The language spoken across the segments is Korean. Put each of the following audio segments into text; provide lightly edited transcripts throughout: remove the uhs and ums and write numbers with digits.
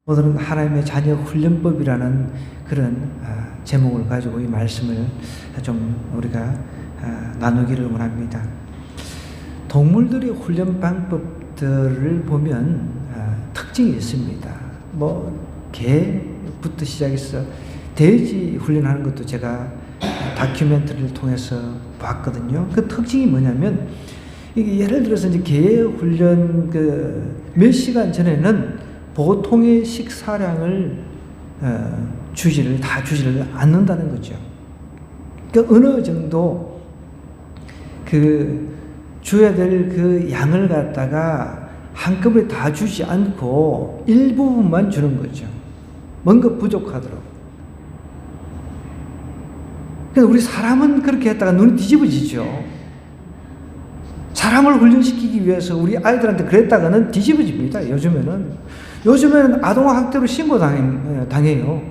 오늘은 하나님의 자녀 훈련법이라는 그런 제목을 가지고 이 말씀을 좀 우리가 나누기를 원합니다. 동물들의 훈련 방법들을 보면 특징이 있습니다. 개부터 시작해서 돼지 훈련하는 것도 제가 다큐멘터리를 통해서 봤거든요. 그 특징이 뭐냐면, 이게 예를 들어서 이제 개 훈련 몇 시간 전에는 보통의 식사량을 주지를 않는다는 거죠. 그러니까 어느 정도 줘야 될 그 양을 갖다가 한꺼번에 다 주지 않고 일부분만 주는 거죠. 뭔가 부족하더라고. 그래서 우리 사람은 그렇게 했다가 눈이 뒤집어지죠. 사람을 훈련시키기 위해서 우리 아이들한테 그랬다가는 뒤집어집니다. 요즘에는 아동학대로 신고당해요.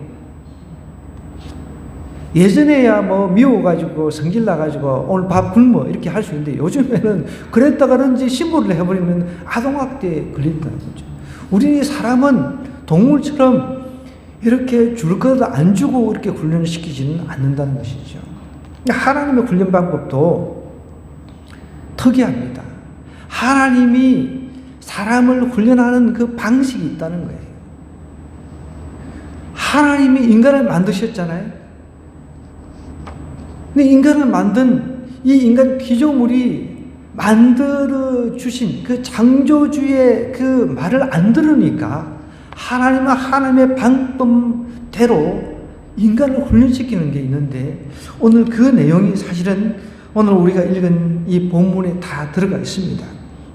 예전에야 미워가지고 성질 나가지고 오늘 밥 굶어 이렇게 할 수 있는데, 요즘에는 그랬다가는 이제 신고를 해버리면 아동학대에 걸린다는 거죠. 우리 사람은 동물처럼 이렇게 줄 것 안 주고 이렇게 훈련을 시키지는 않는다는 것이죠. 하나님의 훈련 방법도 특이합니다. 하나님이 사람을 훈련하는 그 방식이 있다는 거예요. 하나님이 인간을 만드셨잖아요. 근데 인간을 만든 이 인간 피조물이 만들어 주신 그 창조주의 그 말을 안 들으니까 하나님은 하나님의 방법대로 인간을 훈련시키는 게 있는데, 오늘 그 내용이 사실은 오늘 우리가 읽은 이 본문에 다 들어가 있습니다.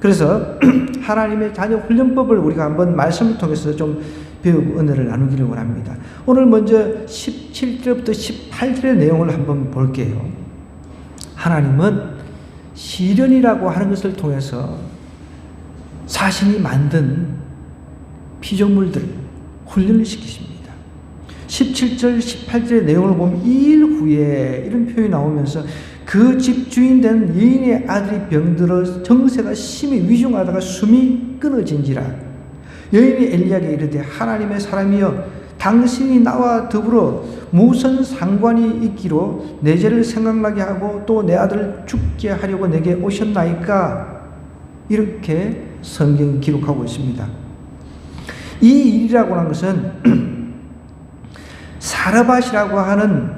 그래서 하나님의 자녀 훈련법을 우리가 한번 말씀을 통해서 좀 배우고 은혜를 나누기를 원합니다. 오늘 먼저 17절부터 18절의 내용을 한번 볼게요. 하나님은 시련이라고 하는 것을 통해서 자신이 만든 피조물들을 훈련을 시키십니다. 17절, 18절의 내용을 보면 2일 후에 이런 표현이 나오면서 그 집 주인 된 여인의 아들이 병들어 정세가 심히 위중하다가 숨이 끊어진지라. 여인이 엘리야에게 이르되, 하나님의 사람이여, 당신이 나와 더불어 무슨 상관이 있기로 내 죄를 생각나게 하고 또 내 아들을 죽게 하려고 내게 오셨나이까? 이렇게 성경이 기록하고 있습니다. 이 일이라고 하는 것은 사르밧이라고 하는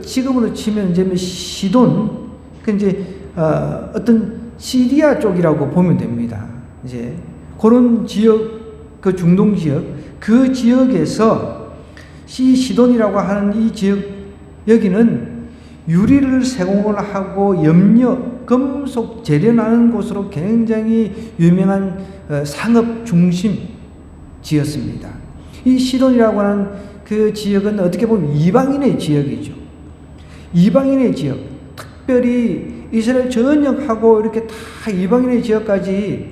지금으로 치면 이제 시돈, 어떤 시리아 쪽이라고 보면 됩니다. 이제 그런 지역, 중동 지역, 그 지역에서 시돈이라고 하는 이 지역, 여기는 유리를 세공을 하고 염료, 금속 재련하는 곳으로 굉장히 유명한 상업 중심지였습니다. 이 시돈이라고 하는 그 지역은 어떻게 보면 이방인의 지역이죠. 이방인의 지역, 특별히 이스라엘 전역하고 이렇게 다 이방인의 지역까지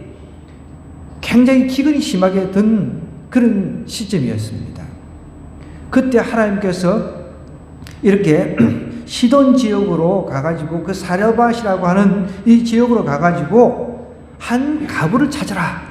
굉장히 기근이 심하게 든 그런 시점이었습니다. 그때 하나님께서 이렇게 시돈 지역으로 가가지고 그 사르밧이라고 하는 이 지역으로 가가지고 한 가부를 찾아라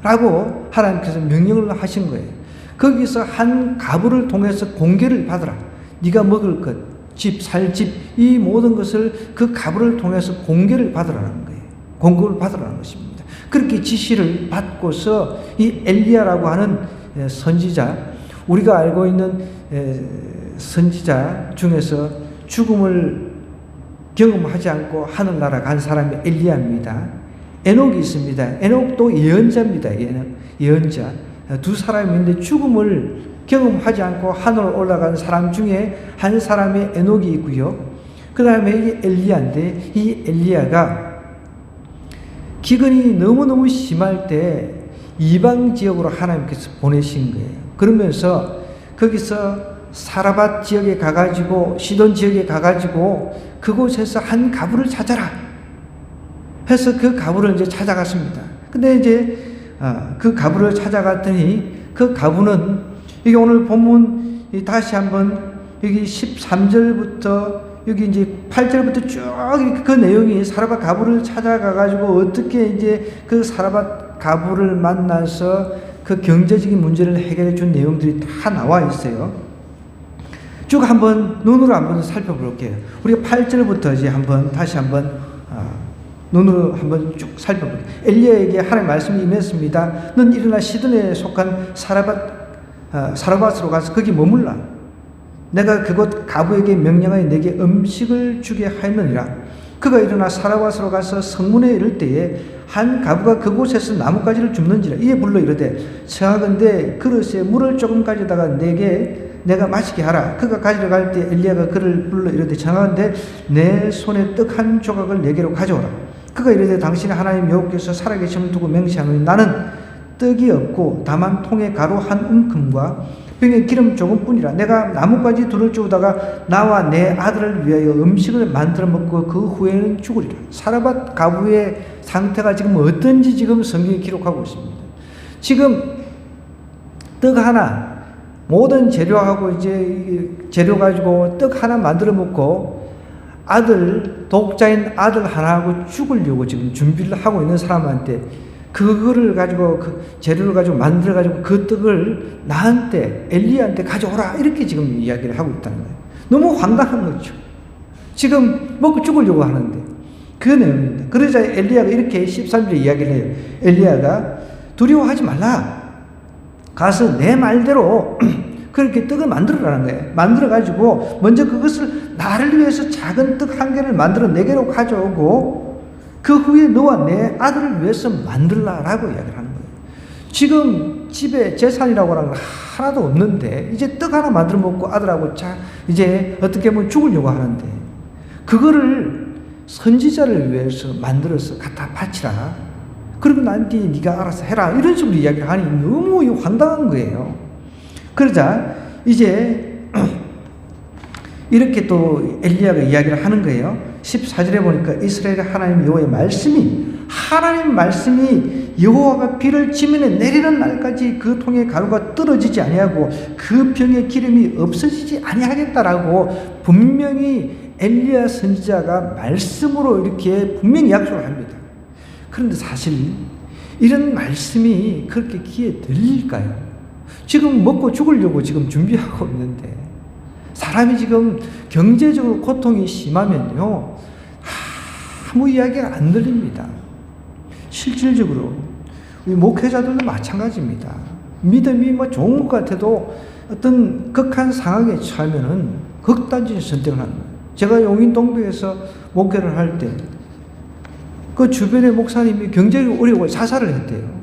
라고 하나님께서 명령을 하신 거예요. 거기서 한 가부를 통해서 공개를 받으라. 네가 먹을 것, 집, 살 집, 이 모든 것을 그 가부를 통해서 공개를 받으라는 거예요. 공급을 받으라는 것입니다. 그렇게 지시를 받고서 이 엘리야라고 하는 선지자, 우리가 알고 있는 선지자 중에서 죽음을 경험하지 않고 하늘나라 간 사람이 엘리야입니다. 에녹이 있습니다. 에녹도 예언자입니다. 예언자. 두 사람이 있는데 죽음을 경험하지 않고 하늘을 올라간 사람 중에 한 사람의 에녹이 있고요. 그 다음에 이 엘리야인데, 이 엘리야가 기근이 너무너무 심할 때 이방 지역으로 하나님께서 보내신 거예요. 그러면서 거기서 사르밧 지역에 가가지고 시돈 지역에 가가지고 그곳에서 한 가부를 찾아라 해서 그 가부를 이제 찾아갔습니다. 근데 이제 그 가부를 찾아갔더니 그 가부는 여기 오늘 본문 다시 한번 여기 13절부터 여기 이제 8절부터 쭉 그 내용이 사르밧 가부를 찾아가가지고 어떻게 이제 그 사르밧 가부를 만나서 그 경제적인 문제를 해결해 준 내용들이 다 나와 있어요. 쭉 한번 눈으로 한번 살펴볼게요. 우리가 8절부터 이제 다시 한번 눈으로 한번 쭉 살펴볼게요. 엘리야에게 하나님의 말씀이 임했습니다. 넌 일어나 시돈에 속한 사르밧으로 가서 거기 머물라. 내가 그곳 가부에게 명령하여 내게 음식을 주게 하였느니라. 그가 일어나 사르밧으로 가서 성문에 이를 때에 한 가부가 그곳에서 나뭇가지를 줍는지라. 이에 불러 이르되 청하건대 그릇에 물을 조금 가져다가 내가 마시게 하라. 그가 가지러 갈 때 엘리야가 그를 불러 이르되 청하건대 내 손에 떡 한 조각을 내게로 가져오라. 그가 이르되 당신의 하나님 여호와께서 살아계심을 두고 맹세하노니 나는 떡이 없고 다만 통에 가루 한 움큼과 병에 기름 조금뿐이라. 내가 나뭇가지 둘을 주우다가 나와 내 아들을 위하여 음식을 만들어 먹고 그 후에는 죽으리라. 사르밧 가부의 상태가 지금 어떤지 지금 성경이 기록하고 있습니다. 지금 떡 하나, 모든 재료하고 이제 재료 가지고 떡 하나 만들어 먹고 독자인 아들 하나하고 죽으려고 지금 준비를 하고 있는 사람한테 그거를 가지고 그 재료를 가지고 만들어 가지고 그 떡을 나한테 엘리야한테 가져오라 이렇게 지금 이야기를 하고 있다는 거예요. 너무 황당한 거죠. 지금 먹고 죽으려고 하는데 그 내용입니다. 그러자 엘리야가 이렇게 13절에 이야기를 해요. 엘리야가 두려워하지 말라. 가서 내 말대로 그렇게 떡을 만들어라는 거예요. 만들어 가지고 먼저 그것을 나를 위해서 작은 떡 한 개를 만들어 내게로 가져오고 그 후에 너와 내 아들을 위해서 만들라라고 이야기를 하는 거예요. 지금 집에 재산이라고 하는 건 하나도 없는데 이제 떡 하나 만들어 먹고 아들하고 이제 어떻게 보면 죽으려고 하는데 그거를 선지자를 위해서 만들어서 갖다 바치라. 그리고 나한테 네가 알아서 해라. 이런 식으로 이야기를 하니 너무 황당한 거예요. 그러자 이제 이렇게 또 엘리야가 이야기를 하는 거예요. 14절에 보니까 이스라엘의 하나님 여호와의 하나님 말씀이 여호와가 비를 지면에 내리는 날까지 그 통에 가루가 떨어지지 아니하고 그 병에 기름이 없어지지 아니하겠다라고 분명히 엘리야 선지자가 말씀으로 이렇게 분명히 약속을 합니다. 그런데 사실 이런 말씀이 그렇게 귀에 들릴까요? 지금 먹고 죽으려고 지금 준비하고 있는데 사람이 지금 경제적으로 고통이 심하면요 아무 이야기가 안 들립니다. 실질적으로 우리 목회자들도 마찬가지입니다. 믿음이 좋은 것 같아도 어떤 극한 상황에 처하면은 극단적인 선택을 하는 거예요. 제가 용인동부에서 목회를 할 때 그 주변의 목사님이 경제적으로 어려워 자살을 했대요.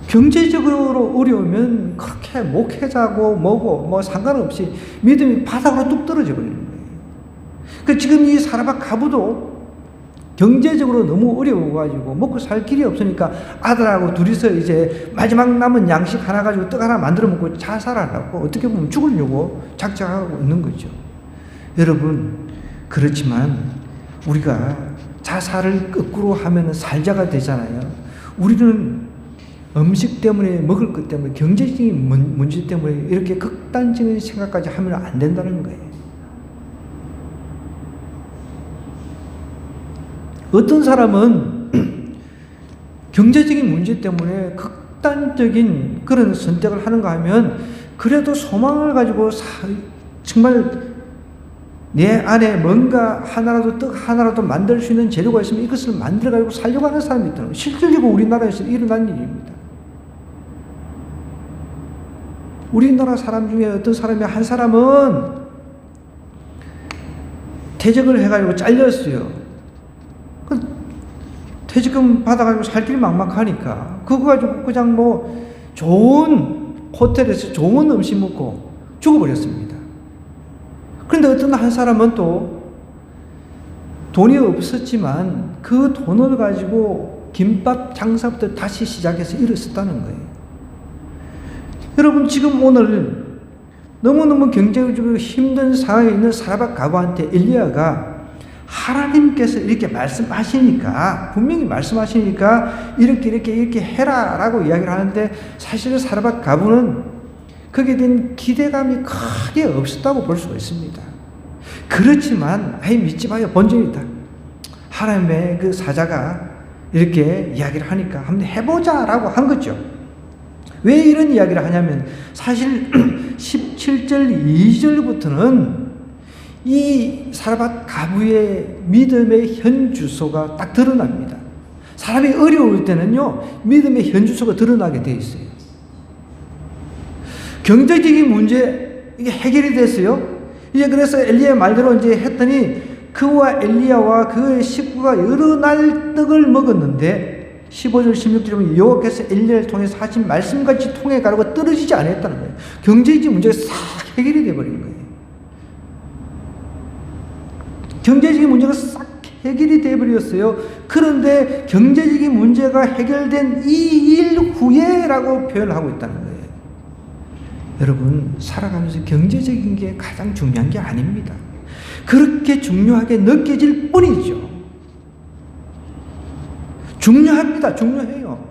경제적으로 어려우면 그렇게 목회자고 뭐고 상관없이 믿음이 바닥으로 뚝 떨어져 버리는 거예요. 지금 이 사르밧 가부도 경제적으로 너무 어려워가지고 먹고 살 길이 없으니까 아들하고 둘이서 이제 마지막 남은 양식 하나 가지고 떡 하나 만들어 먹고 자살하려고 어떻게 보면 죽으려고 작정하고 있는 거죠. 여러분, 그렇지만 우리가 자살을 거꾸로 하면 살자가 되잖아요. 우리는 음식 때문에, 먹을 것 때문에, 경제적인 문제 때문에 이렇게 극단적인 생각까지 하면 안 된다는 거예요. 어떤 사람은 경제적인 문제 때문에 극단적인 그런 선택을 하는가 하면 그래도 소망을 가지고 정말 내 안에 뭔가 하나라도 떡 하나라도 만들 수 있는 재료가 있으면 이것을 만들어 가지고 살려고 하는 사람이 있더라고요. 실질적으로 우리나라에서 일어난 일입니다. 우리나라 사람 중에 어떤 사람이 한 사람은 퇴직을 해가지고 잘렸어요. 퇴직금 받아가지고 살 길이 막막하니까 그거 가지고 그냥 좋은 호텔에서 좋은 음식 먹고 죽어버렸습니다. 그런데 어떤 한 사람은 또 돈이 없었지만 그 돈을 가지고 김밥 장사부터 다시 시작해서 일었었다는 거예요. 여러분, 지금 오늘 너무너무 경제적으로 힘든 상황에 있는 사르밧 가부한테 엘리야가 하나님께서 이렇게 말씀하시니까, 분명히 말씀하시니까 이렇게 해라라고 이야기를 하는데 사실 사르밧 가부는 거기에 대한 기대감이 크게 없었다고 볼 수가 있습니다. 그렇지만 믿지 마요. 본전이다. 하나님의 그 사자가 이렇게 이야기를 하니까 한번 해보자라고 한 거죠. 왜 이런 이야기를 하냐면 사실 17절 2절부터는 이 사라밧 가부의 믿음의 현주소가 딱 드러납니다. 사람이 어려울 때는요, 믿음의 현주소가 드러나게 돼 있어요. 경제적인 문제, 이게 해결이 됐어요. 이제 그래서 엘리야 말대로 이제 했더니 그와 엘리야와 그의 식구가 여러 날 떡을 먹었는데 15절 16절에 보면 여호와께서 엘리야를 통해서 하신 말씀같이 통해 가라고 떨어지지 않았다는 거예요. 경제적인 문제가 싹 해결이 돼버린 거예요. 경제적인 문제가 싹 해결이 돼버렸어요. 그런데 경제적인 문제가 해결된 이 일 후에라고 표현을 하고 있다는 거예요. 여러분, 살아가면서 경제적인 게 가장 중요한 게 아닙니다. 그렇게 중요하게 느껴질 뿐이죠. 중요합니다. 중요해요.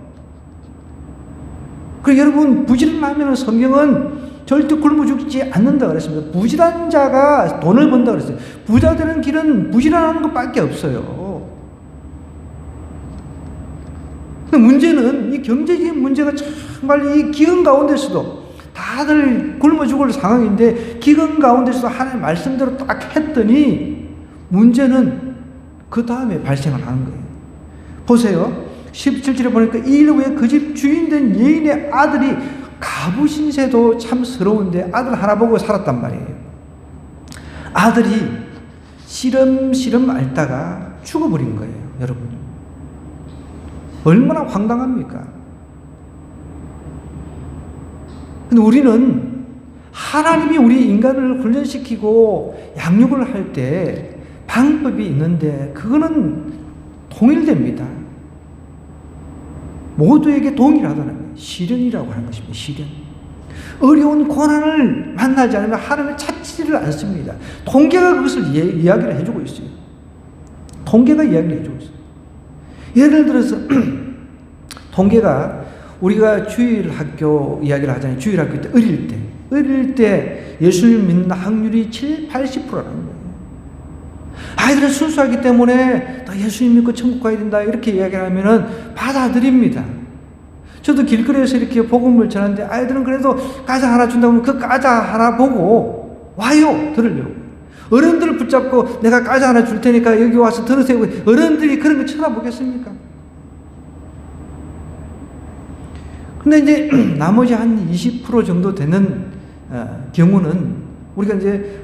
그리고 여러분, 부지런하면 성경은 절대 굶어 죽지 않는다 그랬습니다. 부지런한 자가 돈을 번다 그랬어요. 부자 되는 길은 부지런하는 것밖에 없어요. 근데 문제는 이 경제적인 문제가 정말 이 기근 가운데서도 다들 굶어 죽을 상황인데 기근 가운데서도 하나님의 말씀대로 딱 했더니 문제는 그 다음에 발생을 하는 거예요. 보세요. 17절에 보니까 이 일 후에 그 집 주인 된 여인의 아들이 가부 신세도 참 서러운데 아들 하나 보고 살았단 말이에요. 아들이 시름시름 앓다가 죽어버린 거예요. 여러분, 얼마나 황당합니까? 근데 우리는 하나님이 우리 인간을 훈련시키고 양육을 할 때 방법이 있는데 그거는 통일됩니다. 모두에게 동일하다는 거예요. 시련이라고 하는 것입니다. 시련. 어려운 고난을 만나지 않으면 하나님을 찾지를 않습니다. 통계가 그것을 이야기를 해주고 있어요. 통계가 이야기를 해주고 있어요. 예를 들어서 통계가 우리가 주일학교 이야기를 하잖아요. 주일학교 때 어릴 때 예수를 믿는 확률이 80%라는 거예요. 아이들은 순수하기 때문에 나 예수님 믿고 천국 가야 된다 이렇게 이야기를 하면은 받아들입니다. 저도 길거리에서 이렇게 복음을 전하는데 아이들은 그래도 과자 하나 준다고 하면 그 과자 하나 보고 와요. 들으려고. 어른들을 붙잡고 내가 과자 하나 줄 테니까 여기 와서 들으세요. 어른들이 그런 거 쳐다보겠습니까? 근데 이제 나머지 한 20% 정도 되는 경우는 우리가 이제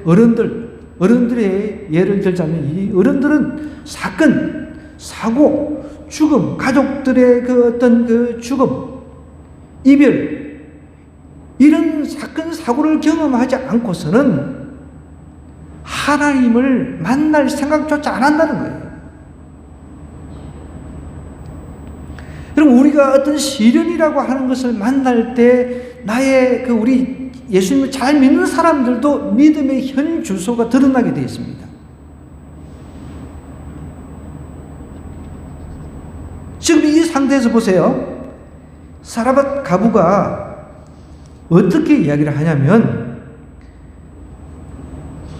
어른들의 예를 들자면 이 어른들은 사건, 사고, 죽음, 가족들의 그 어떤 그 죽음, 이별, 이런 사건, 사고를 경험하지 않고서는 하나님을 만날 생각조차 안 한다는 거예요. 여러분, 우리가 어떤 시련이라고 하는 것을 만날 때 나의 그 우리 예수님을 잘 믿는 사람들도 믿음의 현 주소가 드러나게 되어 있습니다. 지금 이 상태에서 보세요. 사라밧 가부가 어떻게 이야기를 하냐면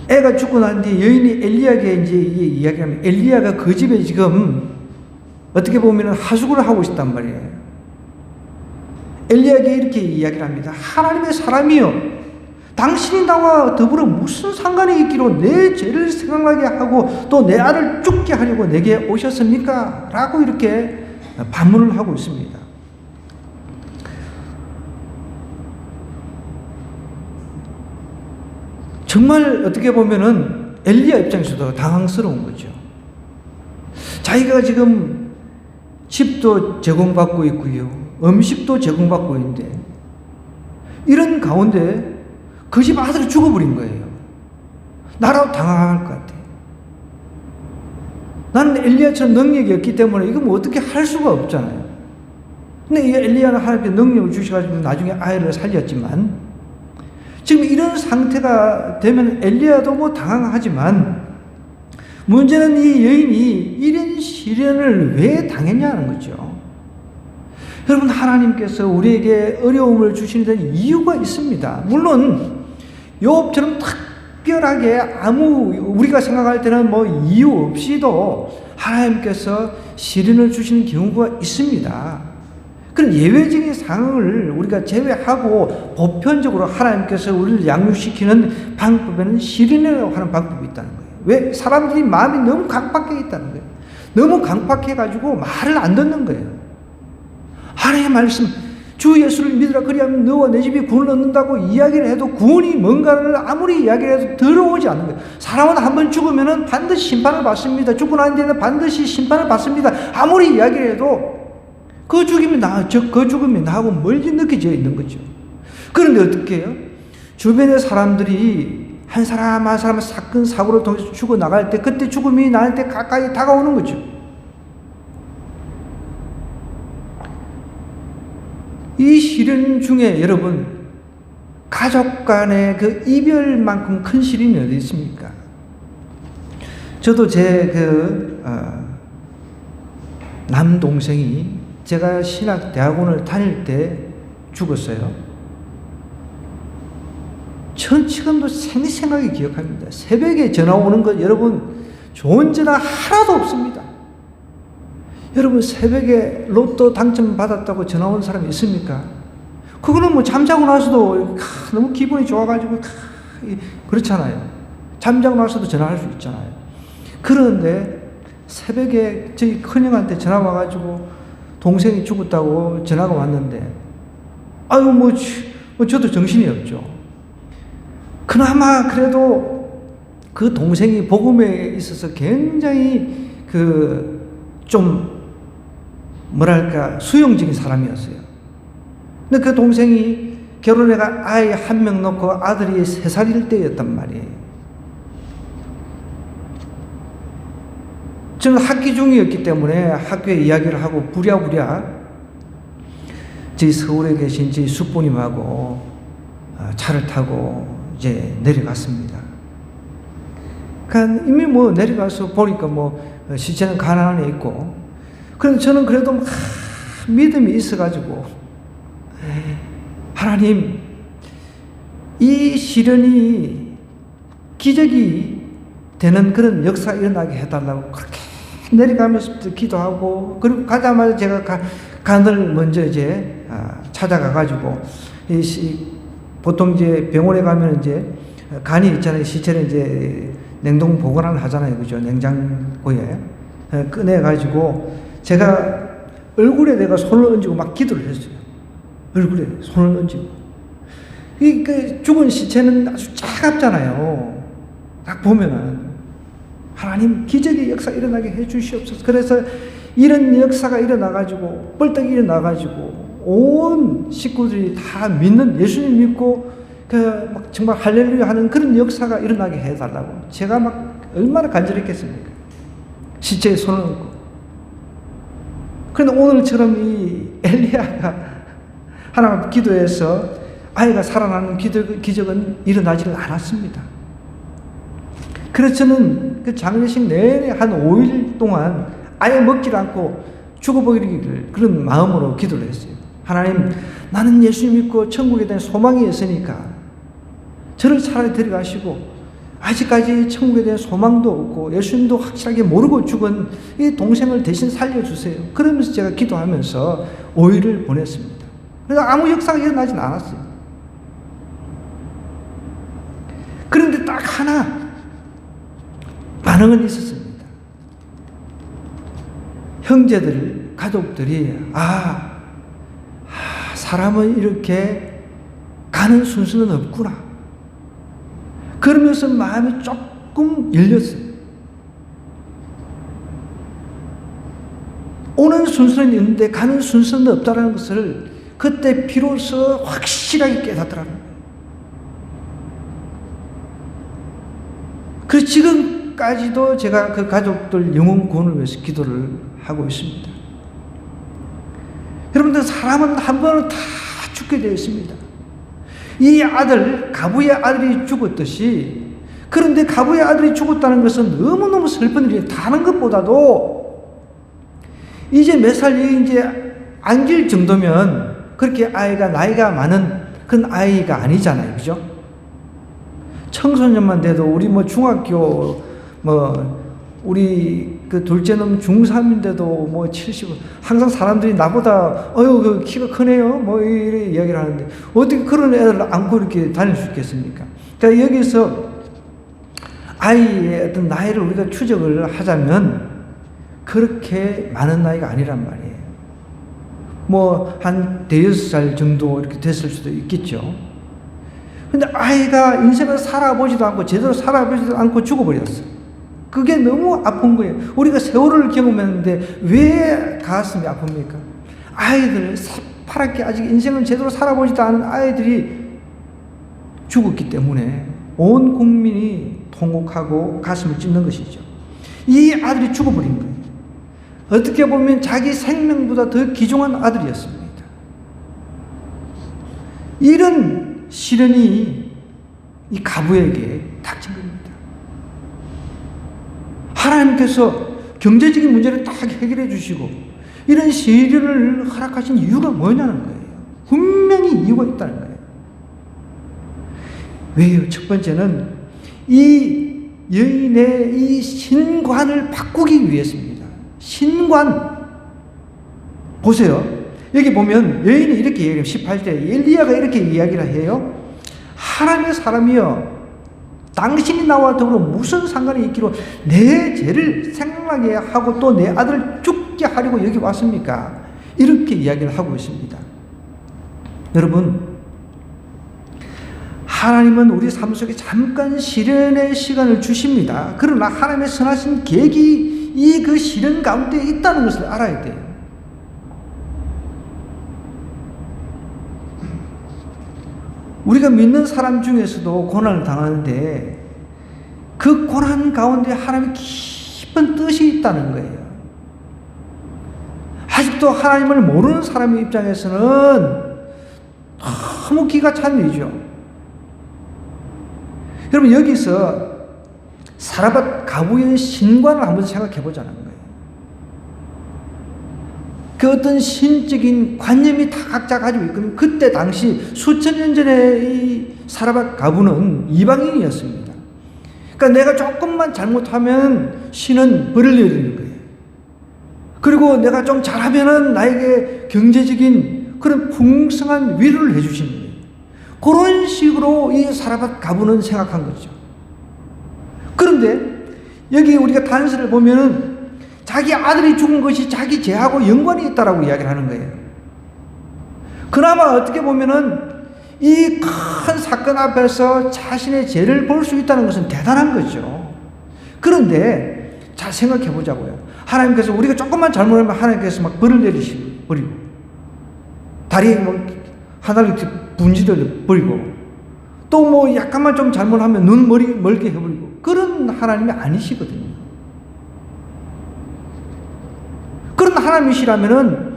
애가 죽고 난 뒤에 여인이 엘리야에게 이제 이야기를 하면 엘리야가 그 집에 지금 어떻게 보면 하숙을 하고 있단 말이에요. 엘리야에게 이렇게 이야기를 합니다. 하나님의 사람이여, 당신이 나와 더불어 무슨 상관이 있기로 내 죄를 생각나게 하고 또 내 아들 죽게 하려고 내게 오셨습니까? 라고 이렇게 반문을 하고 있습니다. 정말 어떻게 보면은 엘리야 입장에서도 당황스러운 거죠. 자기가 지금 집도 제공받고 있고요, 음식도 제공받고 있는데 이런 가운데 그 집 아들이 죽어버린 거예요. 나라도 당황할 것 같아요. 나는 엘리야처럼 능력이 없기 때문에 이거 뭐 어떻게 할 수가 없잖아요. 근데 이 엘리야는 하나님께 능력을 주셔가지고 나중에 아이를 살렸지만 지금 이런 상태가 되면 엘리야도 뭐 당황하지만 문제는 이 여인이 이런 시련을 왜 당했냐는 거죠. 여러분, 하나님께서 우리에게 어려움을 주시는 데는 이유가 있습니다. 물론 욥처럼 딱 특별하게 아무 우리가 생각할 때는 뭐 이유 없이도 하나님께서 시련을 주시는 경우가 있습니다. 그런 예외적인 상황을 우리가 제외하고 보편적으로 하나님께서 우리를 양육시키는 방법에는 시련이라고 하는 방법이 있다는 거예요. 왜? 사람들이 마음이 너무 강팍해 있다는 거예요. 너무 강팍해가지고 말을 안 듣는 거예요. 하나님의 말씀, 주 예수를 믿으라 그리하면 너와 내 집이 구원을 얻는다고 이야기를 해도 구원이 뭔가를 아무리 이야기를 해도 들어오지 않는 거예요. 사람은 한번 죽으면 반드시 심판을 받습니다. 죽고 난 뒤에는 반드시 심판을 받습니다. 아무리 이야기를 해도 그 죽음이 나하고 멀리 느껴져 있는 거죠. 그런데 어떻게 해요? 주변의 사람들이 한 사람 한 사람 사건 사고를 통해서 죽어나갈 때 그때 죽음이 나한테 가까이 다가오는 거죠. 이 시련 중에 여러분, 가족 간의 그 이별만큼 큰 시련이 어디 있습니까? 저도 제 남동생이 제가 신학대학원을 다닐 때 죽었어요. 전 지금도 생생하게 기억합니다. 새벽에 전화 오는 것 여러분, 좋은 전화 하나도 없습니다. 여러분 새벽에 로또 당첨 받았다고 전화 온 사람이 있습니까? 그거는 뭐 잠자고 나서도 너무 기분이 좋아가지고 그렇잖아요. 잠자고 나서도 전화할 수 있잖아요. 그런데 새벽에 저희 큰형한테 전화 와가지고 동생이 죽었다고 전화가 왔는데 아유 뭐 저도 정신이 없죠. 그나마 그래도 그 동생이 복음에 있어서 굉장히 좀 뭐랄까 수용적인 사람이었어요. 근데 그 동생이 결혼해가 아이 한 명 놓고 아들이 3살일 때였단 말이에요. 저는 학기 중이었기 때문에 학교에 이야기를 하고 부랴부랴 저희 서울에 계신 저희 숙부님하고 차를 타고 이제 내려갔습니다. 그러니까 이미 뭐 내려가서 보니까 뭐 시체는 가난 안에 있고, 그런데 저는 그래도 믿음이 있어가지고 하나님, 이 시련이 기적이 되는 그런 역사가 일어나게 해달라고 그렇게 내려가면서부터 기도하고, 그리고 가자마자 제가 간을 먼저 이제 찾아가가지고 보통 이제 병원에 가면 이제 간이 있잖아요. 시체를 이제 냉동 보관을 하잖아요. 그죠? 냉장고에. 꺼내가지고 제가 얼굴에 내가 손을 얹고 막 기도를 했어요. 얼굴에 손을 얹고. 그 죽은 시체는 아주 차갑잖아요. 딱 보면은. 하나님 기적의 역사 일어나게 해 주시옵소서. 그래서 이런 역사가 일어나가지고, 뻘떡 일어나가지고, 온 식구들이 다 믿는, 예수님 믿고, 막 정말 할렐루야 하는 그런 역사가 일어나게 해달라고. 제가 막 얼마나 간절했겠습니까? 시체에 손을 얹고. 그런데 오늘처럼 이 엘리야가 하나님 기도해서 아이가 살아나는 기적은 일어나지를 않았습니다. 그래서 저는 그 장례식 내내 한 5일 동안 아예 먹질 않고 죽어버리기를 그런 마음으로 기도를 했어요. 하나님, 나는 예수 믿고 천국에 대한 소망이 있으니까 저를 차라리 데려가시고, 아직까지 천국에 대한 소망도 없고 예수님도 확실하게 모르고 죽은 이 동생을 대신 살려주세요. 그러면서 제가 기도하면서 5일을 보냈습니다. 그래서 아무 역사가 일어나진 않았어요. 그런데 딱 하나 반응은 있었습니다. 형제들, 가족들이 사람은 이렇게 가는 순서는 없구나. 그러면서 마음이 조금 열렸어요. 오는 순서는 있는데 가는 순서는 없다는 것을 그때 비로소 확실하게 깨닫더라는 거예요. 그 지금까지도 제가 그 가족들 영혼 구원을 위해서 기도를 하고 있습니다. 여러분들, 사람은 한 번은 다 죽게 되어 있습니다. 이 아들, 가부의 아들이 죽었듯이, 그런데 가부의 아들이 죽었다는 것은 너무너무 슬픈 일이에요. 다른 것보다도 이제 몇 살 이제 안길 정도면 그렇게 나이가 많은 그런 아이가 아니잖아요. 그죠? 청소년만 돼도 우리 뭐 중학교 우리 그 둘째 놈 중3인데도 뭐 70, 항상 사람들이 나보다 그 키가 크네요 뭐 이렇게 이야기를 하는데 어떻게 그런 애들 안고 이렇게 다닐 수 있겠습니까? 그러니까 여기서 아이의 어떤 나이를 우리가 추적을 하자면 그렇게 많은 나이가 아니란 말이에요. 뭐 한 대여섯 살 정도 이렇게 됐을 수도 있겠죠. 근데 아이가 인생을 살아보지도 않고 제대로 살아보지도 않고 죽어버렸어. 그게 너무 아픈 거예요. 우리가 세월을 경험했는데 왜 가슴이 아픕니까? 아이들 새파랗게 아직 인생을 제대로 살아보지도 않은 아이들이 죽었기 때문에 온 국민이 통곡하고 가슴을 찢는 것이죠. 이 아들이 죽어버린 거예요. 어떻게 보면 자기 생명보다 더 귀중한 아들이었습니다. 이런 시련이 이 가부에게 닥친 겁니다. 하나님께서 경제적인 문제를 딱 해결해 주시고 이런 시련을 허락하신 이유가 뭐냐는 거예요. 분명히 이유가 있다는 거예요. 왜요? 첫 번째는 이 여인의 이 신관을 바꾸기 위해서입니다. 신관. 보세요. 여기 보면 여인이 이렇게 얘기해요. 18절 엘리야가 이렇게 이야기를 해요. 하나님의 사람이여 당신이 나와 더불어 무슨 상관이 있기로 내 죄를 생각나게 하고 또 내 아들을 죽게 하려고 여기 왔습니까? 이렇게 이야기를 하고 있습니다. 여러분, 하나님은 우리 삶 속에 잠깐 시련의 시간을 주십니다. 그러나 하나님의 선하신 계획이 이 그 시련 가운데 있다는 것을 알아야 돼요. 우리가 믿는 사람 중에서도 고난을 당하는데 그 고난 가운데 하나님의 깊은 뜻이 있다는 거예요. 아직도 하나님을 모르는 사람의 입장에서는 너무 기가 찬 일이죠. 여러분, 여기서 사라밧 가부의 신관을 한번 생각해 보자는 거예요. 그 어떤 신적인 관념이 다 각자 가지고 있거든요. 그때 당시 수천 년 전에 이 사라밧 가부는 이방인이었습니다. 그러니까 내가 조금만 잘못하면 신은 벌을 내리는 거예요. 그리고 내가 좀 잘하면은 나에게 경제적인 그런 풍성한 위로를 해주시는 거예요. 그런 식으로 이 사라밧 가부는 생각한 거죠. 그런데 여기 우리가 단서를 보면은 자기 아들이 죽은 것이 자기 죄하고 연관이 있다라고 이야기를 하는 거예요. 그나마 어떻게 보면은 이 큰 사건 앞에서 자신의 죄를 볼 수 있다는 것은 대단한 거죠. 그런데 잘 생각해 보자고요. 하나님께서 우리가 조금만 잘못하면 하나님께서 막 벌을 내리시고 다리에 뭐 하나를 분지를 버리고 또 뭐 약간만 좀 잘못하면 눈 멀게 해버리고 그런 하나님이 아니시거든요. 그런 하나님이시라면은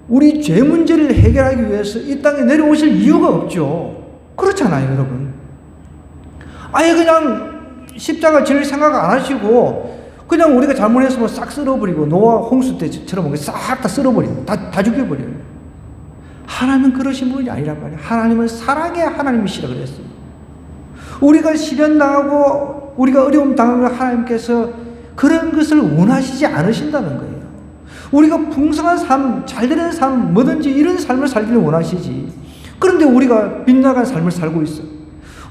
우리 죄 문제를 해결하기 위해서 이 땅에 내려오실 이유가 없죠. 그렇잖아요, 여러분. 아예 그냥 십자가 질 생각 안 하시고 그냥 우리가 잘못했으면 싹 쓸어버리고 노아 홍수 때처럼 싹 다 쓸어버리고 다 죽여버려요. 하나님은 그러신 분이 아니란 말이에요. 하나님은 사랑의 하나님이시라 그랬어요. 우리가 시련당하고 우리가 어려움 당하면 하나님께서 그런 것을 원하시지 않으신다는 거예요. 우리가 풍성한 삶, 잘되는 삶, 뭐든지 이런 삶을 살기를 원하시지. 그런데 우리가 빗나간 삶을 살고 있어.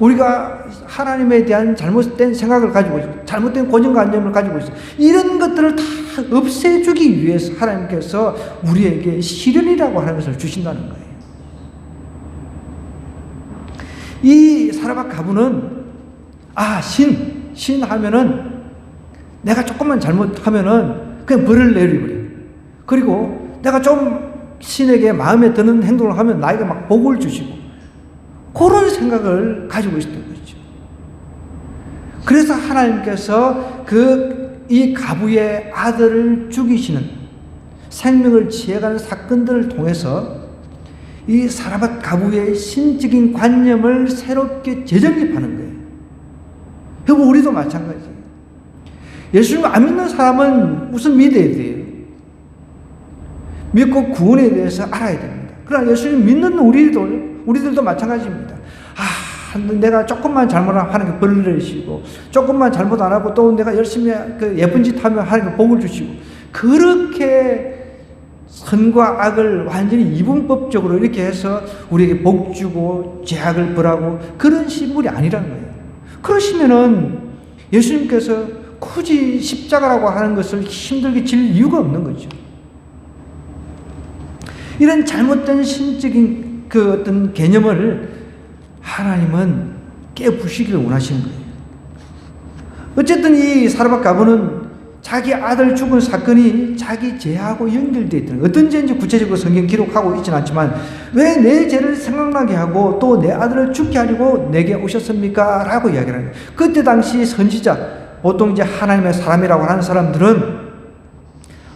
우리가 하나님에 대한 잘못된 생각을 가지고 있어. 잘못된 고정관념을 가지고 있어. 이런 것들을 다 없애주기 위해서 하나님께서 우리에게 시련이라고 하는 것을 주신다는 거예요. 이 사라밧 가부는 신 하면은 내가 조금만 잘못하면은 그냥 벌을 내려버려. 그리고 내가 좀 신에게 마음에 드는 행동을 하면 나에게 막 복을 주시고 그런 생각을 가지고 있었던 거죠. 그래서 하나님께서 이 가부의 아들을 죽이시는 생명을 취해가는 사건들을 통해서 이 사라밧 가부의 신적인 관념을 새롭게 재정립하는 거예요. 여러분, 우리도 마찬가지예요. 예수님 안 믿는 사람은 우선 믿어야 돼요. 믿고 구원에 대해서 알아야 됩니다. 그러나 예수님 믿는 우리들도 마찬가지입니다. 내가 조금만 잘못하면 하나님께 벌을 내리시고, 조금만 잘못 안 하고 또 내가 열심히 그 예쁜 짓 하면 하나님께 복을 주시고, 그렇게 선과 악을 완전히 이분법적으로 이렇게 해서 우리에게 복 주고 죄악을 벌하고 그런 신분이 아니라는 거예요. 그러시면은 예수님께서 굳이 십자가라고 하는 것을 힘들게 질 이유가 없는 거죠. 이런 잘못된 신적인 그 어떤 개념을 하나님은 깨부시기를 원하시는 거예요. 어쨌든 이 사르밧 가부는 자기 아들 죽은 사건이 자기 죄하고 연결되어 있다는 거예요. 어떤 죄인지 구체적으로 성경 기록하고 있지는 않지만 왜 내 죄를 생각나게 하고 또 내 아들을 죽게 하려고 내게 오셨습니까? 라고 이야기를 하는 거예요. 그때 당시 선지자, 보통 이제 하나님의 사람이라고 하는 사람들은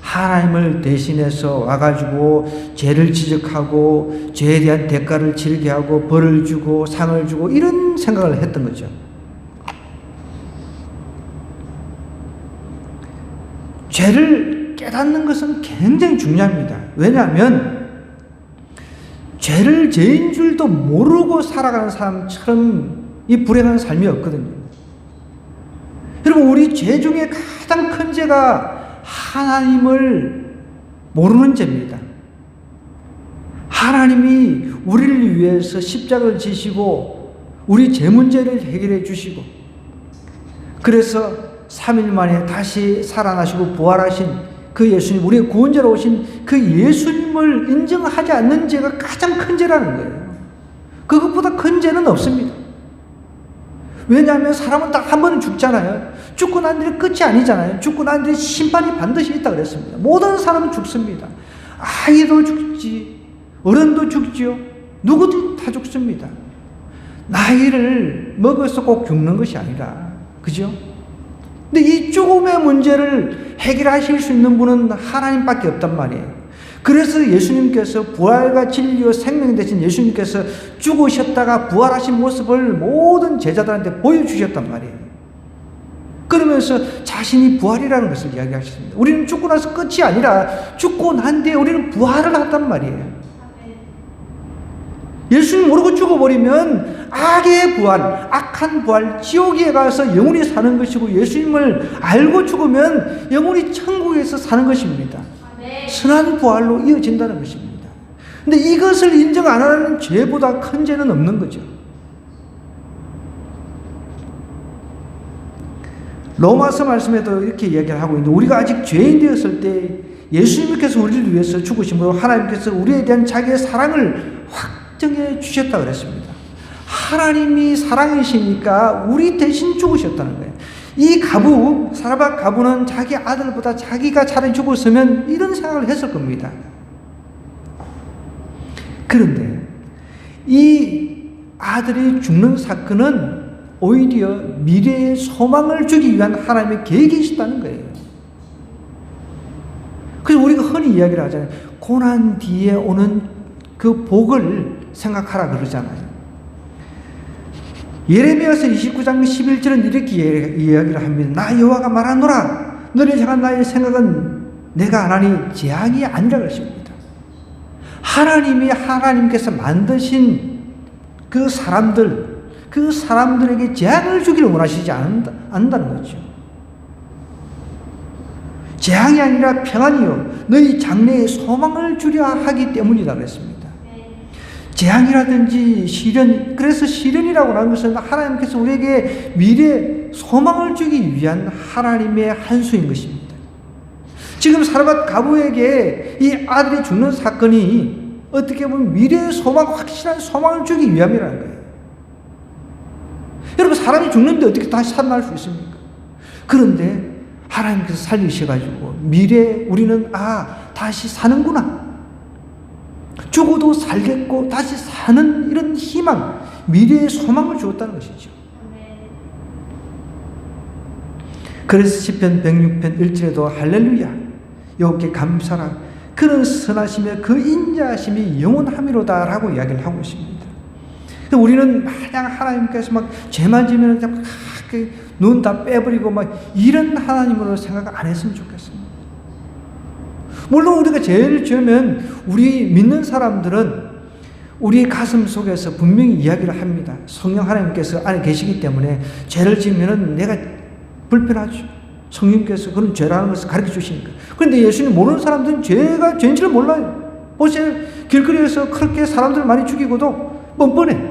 하나님을 대신해서 와가지고 죄를 지적하고 죄에 대한 대가를 치르게 하고 벌을 주고 상을 주고 이런 생각을 했던 거죠. 죄를 깨닫는 것은 굉장히 중요합니다. 왜냐하면 죄를 죄인 줄도 모르고 살아가는 사람처럼 이 불행한 삶이 없거든요. 여러분, 우리 죄 중에 가장 큰 죄가 하나님을 모르는 죄입니다. 하나님이 우리를 위해서 십자가를 지시고 우리 죄 문제를 해결해 주시고, 그래서 3일 만에 다시 살아나시고 부활하신 그 예수님, 우리의 구원자로 오신 그 예수님을 인정하지 않는 죄가 가장 큰 죄라는 거예요. 그것보다 큰 죄는 없습니다. 왜냐하면 사람은 딱 한 번은 죽잖아요. 죽고 난 뒤에 끝이 아니잖아요. 죽고 난 뒤에 심판이 반드시 있다 그랬습니다. 모든 사람은 죽습니다. 아이도 죽지, 어른도 죽지요. 누구든 다 죽습니다. 나이를 먹어서 꼭 죽는 것이 아니라, 그죠? 근데 이 죽음의 문제를 해결하실 수 있는 분은 하나님밖에 없단 말이에요. 그래서 예수님께서 부활과 진리와 생명 되신 예수님께서 죽으셨다가 부활하신 모습을 모든 제자들한테 보여주셨단 말이에요. 그러면서 자신이 부활이라는 것을 이야기하셨습니다. 우리는 죽고 나서 끝이 아니라 죽고 난 뒤에 우리는 부활을 한단 말이에요. 예수님 모르고 죽어버리면 악의 부활, 악한 부활, 지옥에 가서 영원히 사는 것이고, 예수님을 알고 죽으면 영원히 천국에서 사는 것입니다. 선한 부활로 이어진다는 것입니다. 근데 이것을 인정 안 하는 죄보다 큰 죄는 없는 거죠. 로마서 말씀에도 이렇게 이야기를 하고 있는데, 우리가 아직 죄인 되었을 때 예수님께서 우리를 위해서 죽으심으로 하나님께서 우리에 대한 자기의 사랑을 확정해 주셨다 그랬습니다. 하나님이 사랑이시니까 우리 대신 죽으셨다는 거예요. 이 가부, 사르밧 가부는 자기 아들보다 자기가 차라리 죽었으면 이런 생각을 했을 겁니다. 그런데 이 아들이 죽는 사건은 오히려 미래의 소망을 주기 위한 하나님의 계획이 있었다는 거예요. 그래서 우리가 흔히 이야기를 하잖아요. 고난 뒤에 오는 그 복을 생각하라 그러잖아요. 예레미야서 29장 11절은 이렇게 이야기를 합니다. 나 여호와가 말하노라, 너를 향한 나의 생각은 내가 하나니 재앙이 아니라 그러십니다. 하나님께서 만드신 그 사람들에게 재앙을 주기를 원하시지 않는다는 거죠. 재앙이 아니라 평안이요 너희 장래에 소망을 주려 하기 때문이다 그랬습니다. 재앙이라든지 시련, 그래서 시련이라고 하는 것은 하나님께서 우리에게 미래 소망을 주기 위한 하나님의 한수인 것입니다. 지금 사르밧 가부에게 이 아들이 죽는 사건이 어떻게 보면 미래의 소망, 확실한 소망을 주기 위함이라는 거예요. 여러분, 사람이 죽는데 어떻게 다시 살아날 수 있습니까? 그런데 하나님께서 살리셔가지고 미래에 우리는 다시 사는구나, 죽어도 살겠고 다시 사는 이런 희망, 미래의 소망을 주었다는 것이죠. 그래서 시편 106편 1절에도 할렐루야 여호와께 감사라 그는 선하시며 그 인자하심이 영원함이로다 라고 이야기를 하고 있습니다. 우리는 마냥 하나님께서 막 죄만 지면 눈 다 빼버리고 막 이런 하나님으로 생각 안 했으면 좋겠습니다. 물론 우리가 죄를 지으면 우리 믿는 사람들은 우리 가슴 속에서 분명히 이야기를 합니다. 성령 하나님께서 안에 계시기 때문에 죄를 지으면 내가 불편하죠. 성령께서 그런 죄라는 것을 가르쳐 주시니까. 그런데 예수님 모르는 사람들은 죄가 죄인 줄 몰라요. 보세요. 길거리에서 그렇게 사람들 많이 죽이고도 뻔뻔해.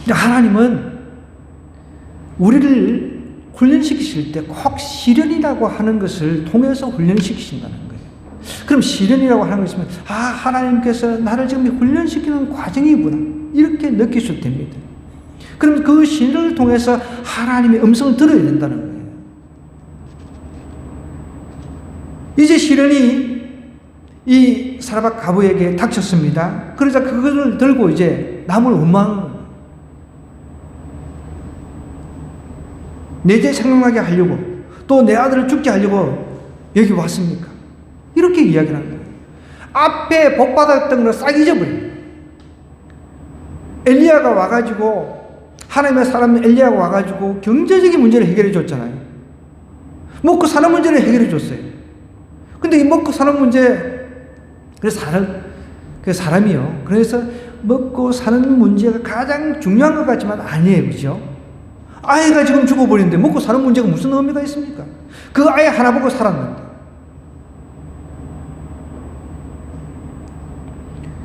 하나님은 우리를 훈련시키실 때 꼭 시련이라고 하는 것을 통해서 훈련시키신다는 거예요. 그럼 시련이라고 하는 것이면 하나님께서 나를 지금 훈련시키는 과정이구나 이렇게 느끼셔도 됩니다. 그럼 그 시련을 통해서 하나님의 음성을 들어야 된다는 거예요. 이제 시련이 이 사라밧 과부에게 닥쳤습니다. 그러자 그것을 들고 이제 남을 원망 내 죄 생각나게 하려고 또 내 아들을 죽게 하려고 여기 왔습니까? 이렇게 이야기를 하는 거예요. 앞에 복받았던 걸 싹 잊어버려요. 엘리야가 와가지고 하나님의 사람 엘리야가 와가지고 경제적인 문제를 해결해 줬잖아요. 먹고 사는 문제를 해결해 줬어요. 근데 이 먹고 사는 문제 그래서 사람이요. 그래서 먹고 사는 문제가 가장 중요한 것 같지만 아니에요. 그죠? 아이가 지금 죽어버리는데 먹고 사는 문제가 무슨 의미가 있습니까? 그 아이 하나 보고 살았는데.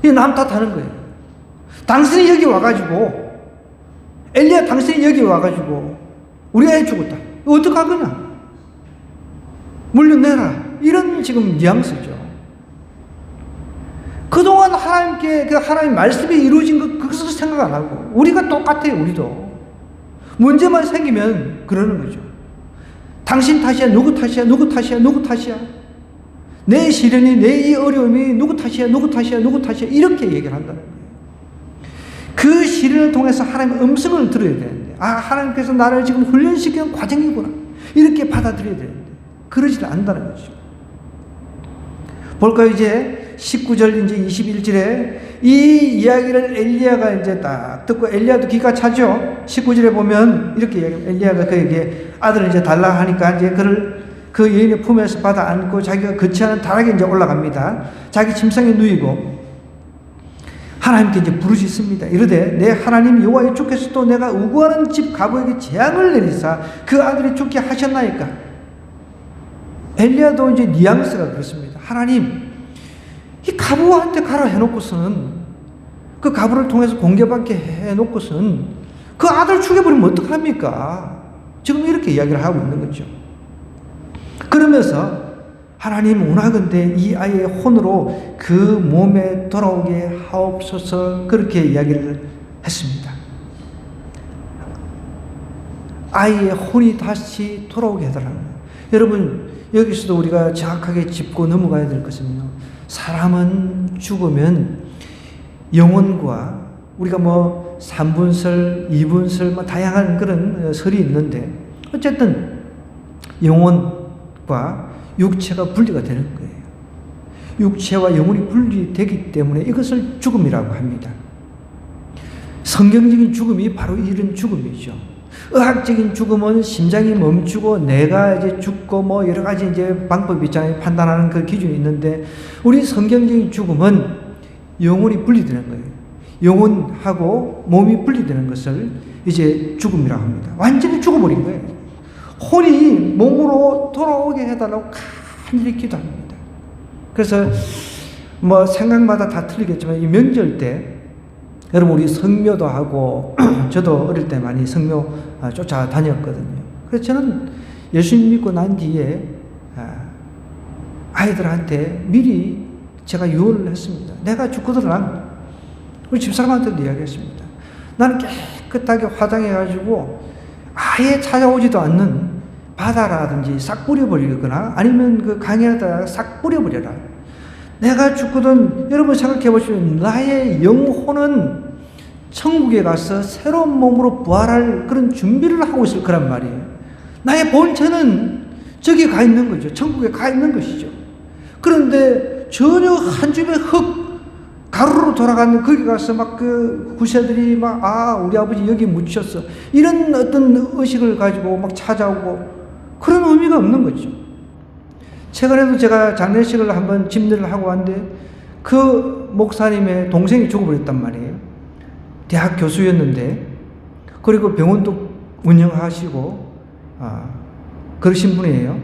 이 남 탓하는 거예요. 당신이 여기 와가지고, 엘리야 당신이 여기 와가지고, 우리 아이 죽었다. 이거 어떡할 거냐? 물려내라. 이런 지금 뉘앙스죠. 그동안 하나님께, 하나님 말씀이 이루어진 그것을 생각 안 하고, 우리가 똑같아요, 우리도. 문제만 생기면 그러는 거죠. 당신 탓이야, 누구 탓이야, 누구 탓이야, 누구 탓이야. 내 시련이, 내 이 어려움이 누구 탓이야, 누구 탓이야, 누구 탓이야. 이렇게 얘기를 한다는 거예요. 그 시련을 통해서 하나님의 음성을 들어야 되는데, 하나님께서 나를 지금 훈련시키는 과정이구나. 이렇게 받아들여야 되는데, 그러지도 않는다는 거죠. 볼까요? 이제 19절, 이제 21절에 이 이야기를 엘리야가 이제 딱 듣고 엘리야도 기가 차죠. 19절에 보면 이렇게 이야기합니다. 엘리야가 그에게 아들을 이제 달라 하니까 이제 그를 그 여인의 품에서 받아 안고 자기가 거치하는 다락에 이제 올라갑니다. 자기 침상에 누이고 하나님께 이제 부르짖습니다. 이르되 내 하나님 여호와 주께서 또 내가 우구하는 집 가부에게 재앙을 내리사 그 아들이 죽게 하셨나이까. 엘리야도 이제 뉘앙스가 그렇습니다. 하나님, 이 가부한테 가라 해놓고서는 그 가부를 통해서 공개받게 해놓고서는 그 아들 죽여버리면 어떡합니까? 지금 이렇게 이야기를 하고 있는 거죠. 그러면서 하나님 원하건대 이 아이의 혼으로 그 몸에 돌아오게 하옵소서 그렇게 이야기를 했습니다. 아이의 혼이 다시 돌아오게 해달라는 거예요. 여러분 여기서도 우리가 정확하게 짚고 넘어가야 될 것은요. 사람은 죽으면 영혼과 우리가 뭐 3분설, 2분설 뭐 다양한 그런 설이 있는데 어쨌든 영혼과 육체가 분리가 되는 거예요. 육체와 영혼이 분리되기 때문에 이것을 죽음이라고 합니다. 성경적인 죽음이 바로 이런 죽음이죠. 의학적인 죽음은 심장이 멈추고 내가 이제 죽고 뭐 여러 가지 이제 방법이 있잖아요. 판단하는 그 기준이 있는데 우리 성경적인 죽음은 영혼이 분리되는 거예요. 영혼하고 몸이 분리되는 것을 이제 죽음이라고 합니다. 완전히 죽어버린 거예요. 혼이 몸으로 돌아오게 해달라고 간절히 기도합니다. 그래서 뭐 생각마다 다 틀리겠지만 이 명절 때 여러분 우리 성묘도 하고 저도 어릴 때 많이 성묘 쫓아다녔거든요. 그래서 저는 예수님 믿고 난 뒤에 아이들한테 미리 제가 유언을 했습니다. 내가 죽거든 우리 집사람한테도 이야기했습니다. 나는 깨끗하게 화장해가지고 아예 찾아오지도 않는 바다라든지 싹 뿌려버리거나 아니면 그 강에다 싹 뿌려버려라. 내가 죽거든 여러분 생각해 보시면 나의 영혼은 천국에 가서 새로운 몸으로 부활할 그런 준비를 하고 있을 거란 말이에요. 나의 본체는 저기 가 있는 거죠. 천국에 가 있는 것이죠. 그런데 전혀 한 줌의 흙 가루로 돌아가는 거기 가서 막 그 구세들이 막 우리 아버지 여기 묻혔어 이런 어떤 의식을 가지고 막 찾아오고 그런 의미가 없는 거죠. 최근에도 제가 장례식을 한번 집례를 하고 왔는데 그 목사님의 동생이 죽어버렸단 말이에요. 대학 교수였는데, 그리고 병원도 운영하시고 그러신 분이에요.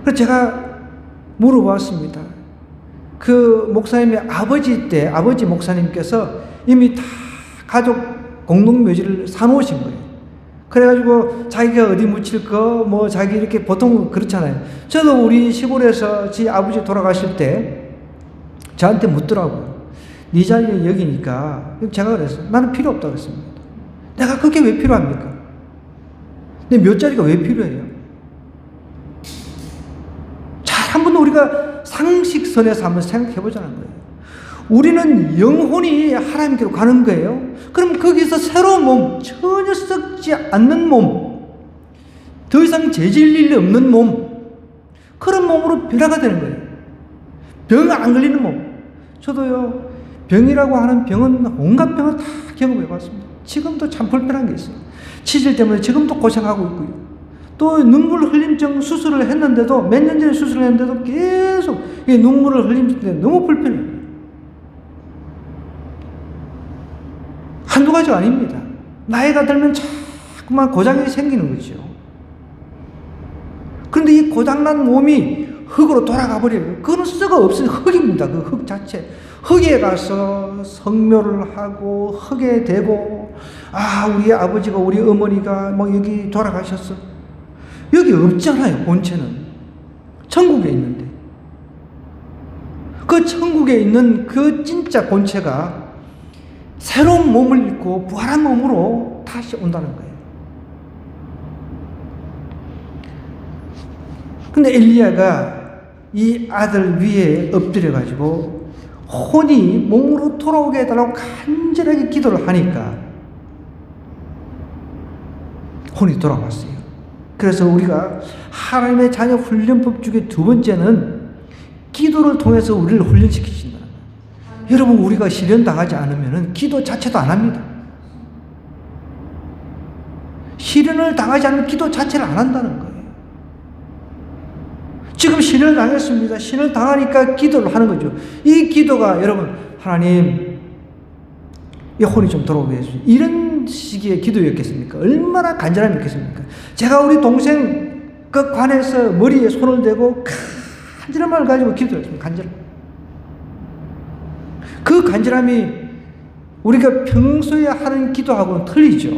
그래서 제가 물어봤습니다. 그 목사님의 아버지 목사님께서 이미 다 가족 공동묘지를 사놓으신 거예요. 그래가지고 자기가 어디 묻힐 거, 뭐 자기 이렇게 보통 그렇잖아요. 저도 우리 시골에서 지 아버지 돌아가실 때 저한테 묻더라고요. 네 자리는 여기니까. 제가 그랬어요. 나는 필요 없다고 그랬습니다. 내가 그게 왜 필요합니까? 내 몇 자리가 왜 필요해요? 잘 한번 우리가 상식선에서 한번 생각해 보자는 거예요. 우리는 영혼이 하나님께로 가는 거예요. 그럼 거기서 새로운 몸, 전혀 썩지 않는 몸, 더 이상 죄질 일 없는 몸, 그런 몸으로 변화가 되는 거예요. 병 안 걸리는 몸. 저도요, 병이라고 하는 병은 온갖 병을 다 경험해 봤습니다. 지금도 참 불편한 게 있어요. 치질 때문에 지금도 고생하고 있고요. 또 눈물 흘림증 수술을 했는데도, 몇 년 전에 수술을 했는데도 계속 눈물을 흘리는데 너무 불편해요. 한두 가지가 아닙니다. 나이가 들면 자꾸만 고장이 생기는 거죠. 그런데 이 고장난 몸이 흙으로 돌아가 버려요. 그거는 썩어 없어요. 흙입니다. 그 흙 자체. 흙에 가서 성묘를 하고 흙에 대고, 우리 아버지가, 우리 어머니가 뭐 여기 돌아가셨어. 여기 없잖아요. 본체는 천국에 있는데, 그 천국에 있는 그 진짜 본체가 새로운 몸을 입고 부활한 몸으로 다시 온다는 거예요. 근데 엘리야가 이 아들 위에 엎드려 가지고 혼이 몸으로 돌아오게 해달라고 간절하게 기도를 하니까 혼이 돌아왔어요. 그래서 우리가 하나님의 자녀 훈련법 중에 두 번째는 기도를 통해서 우리를 훈련시키신다. 여러분, 우리가 실현당하지 않으면 기도 자체도 안 합니다. 실현을 당하지 않으면 기도 자체를 안 한다는 거예요. 지금 실현을 당했습니다. 실현을 당하니까 기도를 하는 거죠. 이 기도가 여러분, 하나님, 이 혼이 좀 돌아오게 해주세요. 이런 식의 기도였겠습니까? 얼마나 간절함이었겠습니까? 제가 우리 동생 그 관에서 머리에 손을 대고 간절한 말을 가지고 기도했습니다. 간절함. 그 간절함이 우리가 평소에 하는 기도하고는 틀리죠.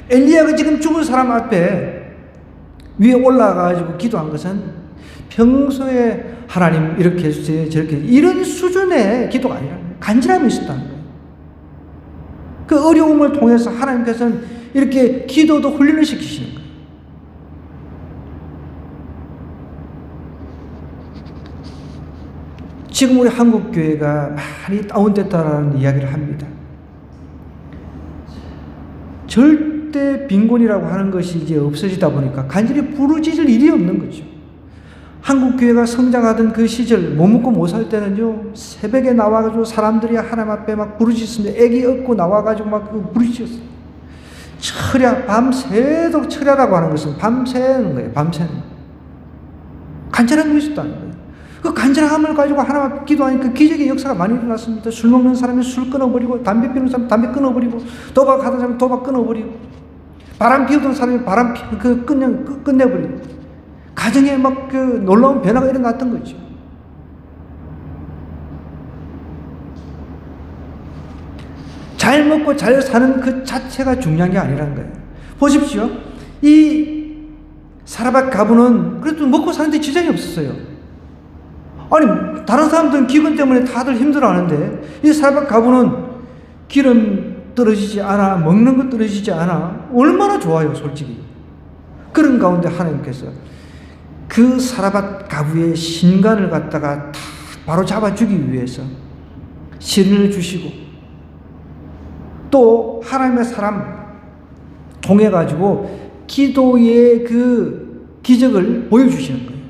엘리야가 지금 죽은 사람 앞에 위에 올라가가지고 기도한 것은 평소에 하나님 이렇게 해주세요, 저렇게 해주세요, 이런 수준의 기도가 아니라 간절함이 있었다는 거예요. 그 어려움을 통해서 하나님께서는 이렇게 기도도 훈련을 시키시는 거예요. 지금 우리 한국교회가 많이 다운됐다라는 이야기를 합니다. 절대 빈곤이라고 하는 것이 이제 없어지다 보니까 간절히 부르짖을 일이 없는 거죠. 한국교회가 성장하던 그 시절, 못 먹고 못 살 때는요, 새벽에 나와가지고 사람들이 하나님 앞에 막 부르짖습니다. 애기 업고 나와가지고 막 부르짖었어요. 철야, 밤새도록 철야라고 하는 것은 밤새는 거예요. 밤새는. 간절한 것이 있다는 거예요. 그 간절함을 가지고 하나님 앞에 기도하니까 기적의 역사가 많이 일어났습니다. 술 먹는 사람이 술 끊어버리고, 담배 피우는 사람이 담배 끊어버리고, 도박하던 사람이 도박 끊어버리고, 바람 피우던 사람이 바람 끝내버리고, 가정에 막 그 놀라운 변화가 일어났던 거죠. 잘 먹고 잘 사는 그 자체가 중요한 게 아니라는 거예요. 보십시오. 이 사라밧 가부는 그래도 먹고 사는데 지장이 없었어요. 아니, 다른 사람들은 기근 때문에 다들 힘들어하는데 이 사라밧 가부는 기름 떨어지지 않아, 먹는 것 떨어지지 않아. 얼마나 좋아요, 솔직히. 그런 가운데 하나님께서 그 사라밧 가부의 신간을 갖다가 다 바로 잡아주기 위해서 신을 주시고, 또 하나님의 사람 통해가지고 기도의 그 기적을 보여주시는 거예요.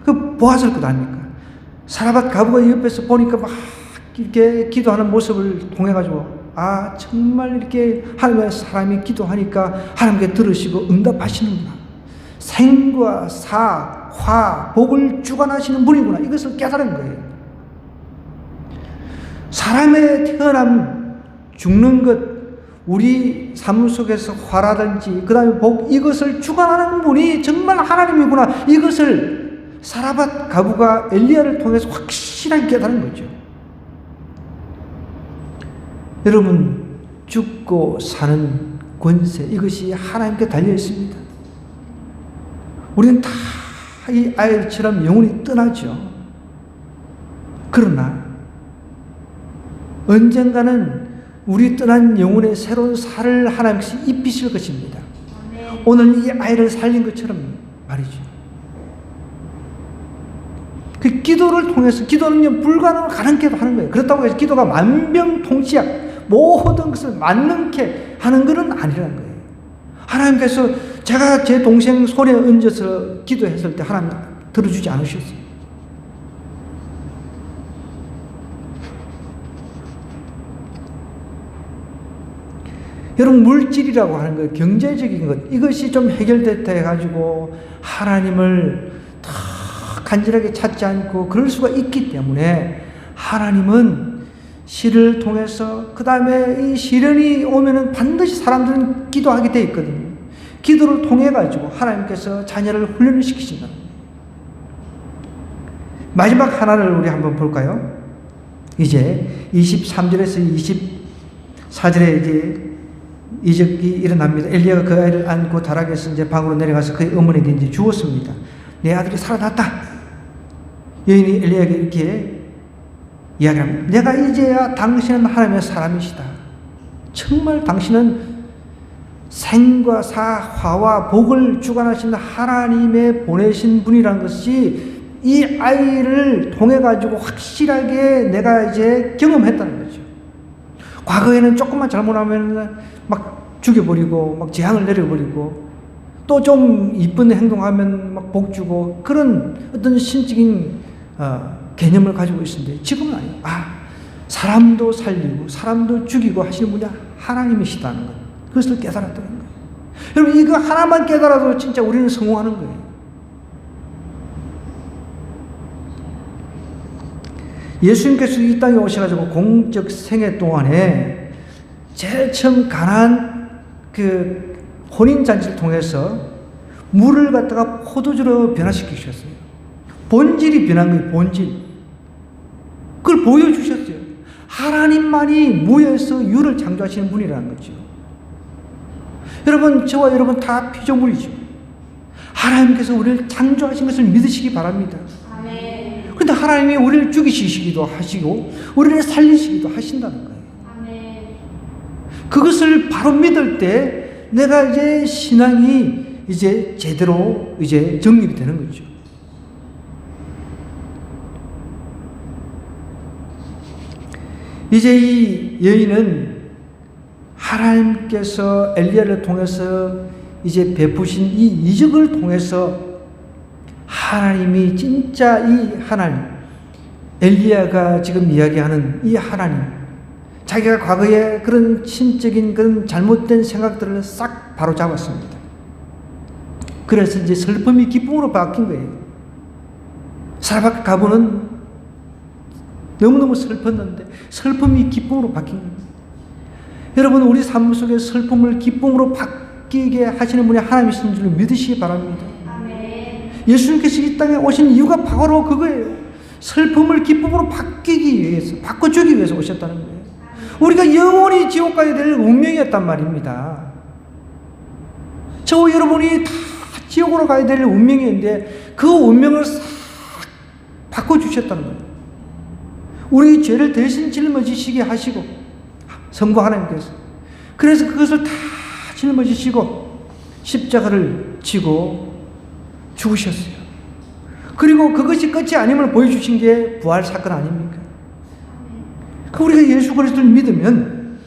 그 보았을 것 아닙니까? 사라밧 가부가 옆에서 보니까 막 이렇게 기도하는 모습을 통해가지고, 정말 이렇게 하나님의 사람이 기도하니까 하나님께 들으시고 응답하시는구나. 생과 사, 화, 복을 주관하시는 분이구나. 이것을 깨달은 거예요. 사람의 태어남, 죽는 것, 우리 삶 속에서 화라든지 그 다음에 복, 이것을 주관하는 분이 정말 하나님이구나. 이것을 사라밧 가부가 엘리야를 통해서 확실하게 깨달은 거죠. 여러분, 죽고 사는 권세, 이것이 하나님께 달려 있습니다. 우리는 다 이 아이처럼 영혼이 떠나죠. 그러나 언젠가는 우리 떠난 영혼의 새로운 살을 하나님께서 입히실 것입니다. 오늘 이 아이를 살린 것처럼 말이죠. 그 기도를 통해서, 기도는 불가능을 가능케 하는 거예요. 그렇다고 해서 기도가 만병통치약, 모든 것을 만능케 하는 것은 아니라는 거예요. 하나님께서 제가 제 동생 손에 얹어서 기도했을 때 하나님 들어주지 않으셨어요. 여러분, 물질이라고 하는 것, 경제적인 것, 이것이 좀 해결됐다 해가지고 하나님을 더 간절하게 찾지 않고 그럴 수가 있기 때문에 하나님은 시를 통해서, 그 다음에 이 시련이 오면은 반드시 사람들은 기도하게 되어 있거든요. 기도를 통해가지고 하나님께서 자녀를 훈련을 시키신다. 마지막 하나를 우리 한번 볼까요? 이제 23절에서 24절에 이제 이적이 일어납니다. 엘리야가 그 아이를 안고 다락에서 이제 방으로 내려가서 그의 어머니에게 이제 주었습니다. 내 아들이 살아났다. 여인이 엘리야에게 이렇게 이야기합니다. 내가 이제야 당신은 하나님의 사람이시다. 정말 당신은 생과 사, 화와 복을 주관하시는 하나님의 보내신 분이라는 것이 이 아이를 통해 가지고 확실하게 내가 이제 경험했다는 거죠. 과거에는 조금만 잘못하면 막 죽여버리고 막 재앙을 내려버리고 또 좀 이쁜 행동하면 막 복 주고 그런 어떤 신적인 개념을 가지고 있었는데 지금은 아니에요. 사람도 살리고 사람도 죽이고 하시는 분이 하나님이시다는 것, 그것을 깨달았다는 거예요. 여러분, 이거 하나만 깨달아도 진짜 우리는 성공하는 거예요. 예수님께서 이 땅에 오셔가지고 공적 생애 동안에 제일 처음 가나안 그 혼인잔치를 통해서 물을 갖다가 포도주로 변화시키셨어요. 본질이 변한 거예요, 본질. 그걸 보여주셨어요. 하나님만이 무에서 유를 창조하시는 분이라는 거죠. 여러분, 저와 여러분 다 피조물이죠. 하나님께서 우리를 창조하신 것을 믿으시기 바랍니다. 아멘. 그런데 하나님이 우리를 죽이시기도 하시고 우리를 살리시기도 하신다는 거예요. 아멘. 그것을 바로 믿을 때 내가 이제 신앙이 이제 제대로 이제 정립이 되는 거죠. 이제 이 여인은 하나님께서 엘리야를 통해서 이제 베푸신 이 이적을 통해서 하나님이 진짜 이 하나님, 엘리야가 지금 이야기하는 이 하나님, 자기가 과거에 그런 신적인 그런 잘못된 생각들을 싹 바로 잡았습니다. 그래서 이제 슬픔이 기쁨으로 바뀐 거예요. 사라밧 가부는 너무너무 슬펐는데 슬픔이 기쁨으로 바뀐 겁니다. 여러분, 우리 삶 속에 슬픔을 기쁨으로 바뀌게 하시는 분이 하나님이신 줄 믿으시기 바랍니다. 아멘. 예수님께서 이 땅에 오신 이유가 바로 그거예요. 슬픔을 기쁨으로 바뀌기 위해서, 바꿔주기 위해서 오셨다는 거예요. 우리가 영원히 지옥 가야 될 운명이었단 말입니다. 저와 여러분이 다 지옥으로 가야 될 운명이었는데 그 운명을 싹 바꿔주셨다는 거예요. 우리 죄를 대신 짊어지시게 하시고, 성부 하나님께서. 그래서 그것을 다 짊어지시고 십자가를 지고 죽으셨어요. 그리고 그것이 끝이 아님을 보여주신 게 부활 사건 아닙니까? 우리가 예수 그리스도를 믿으면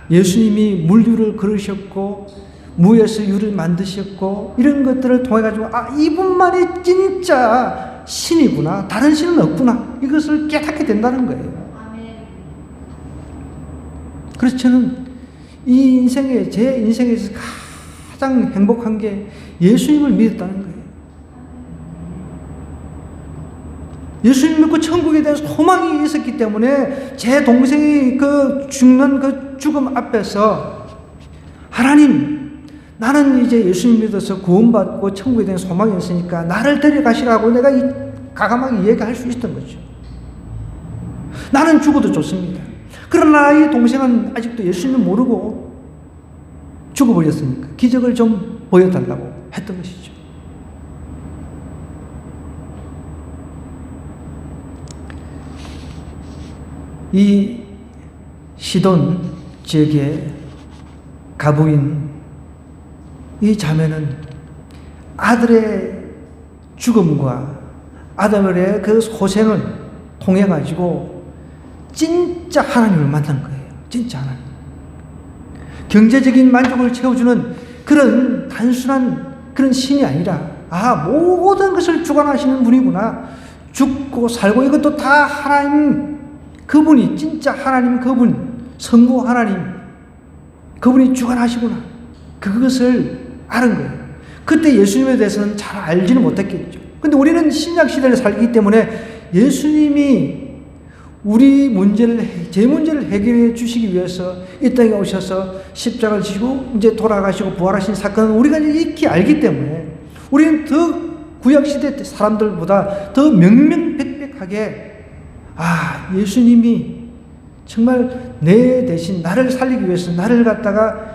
예수님이 물류를 걸으셨고 무에서 유를 만드셨고 이런 것들을 통해 가지고 이분만이 진짜 신이구나, 다른 신은 없구나, 이것을 깨닫게 된다는 거예요. 그래서 저는 이 인생에, 제 인생에서 가장 행복한 게 예수님을 믿었다는 거예요. 예수님 믿고 천국에 대한 소망이 있었기 때문에 제 동생이 그 죽는 그 죽음 앞에서 하나님, 나는 이제 예수님 믿어서 구원받고 천국에 대한 소망이 있으니까 나를 데려가시라고 내가 가감하게 얘기할 수 있었던 거죠. 나는 죽어도 좋습니다. 그러나 이 동생은 아직도 예수님을 모르고 죽어버렸으니까 기적을 좀 보여달라고 했던 것이죠. 이 시돈 지역의 가부인 이 자매는 아들의 죽음과 아들의 그 소생을 통해 가지고 진짜 하나님을 만난 거예요. 진짜 하나님. 경제적인 만족을 채워주는 그런 단순한 그런 신이 아니라 모든 것을 주관하시는 분이구나. 죽고 살고 이것도 다 하나님, 그분이 진짜 하나님, 그분 성부 하나님, 그분이 주관하시구나. 그것을 아는 거예요. 그때 예수님에 대해서는 잘 알지는 못했겠죠. 근데 우리는 신약 시대를 살기 때문에 예수님이 우리 문제를, 제 문제를 해결해 주시기 위해서 이 땅에 오셔서 십자가를 지시고 이제 돌아가시고 부활하신 사건은 우리가 익히 알기 때문에 우리는 더 구약시대 사람들보다 더 명명백백하게 예수님이 정말 내 대신 나를 살리기 위해서 나를 갖다가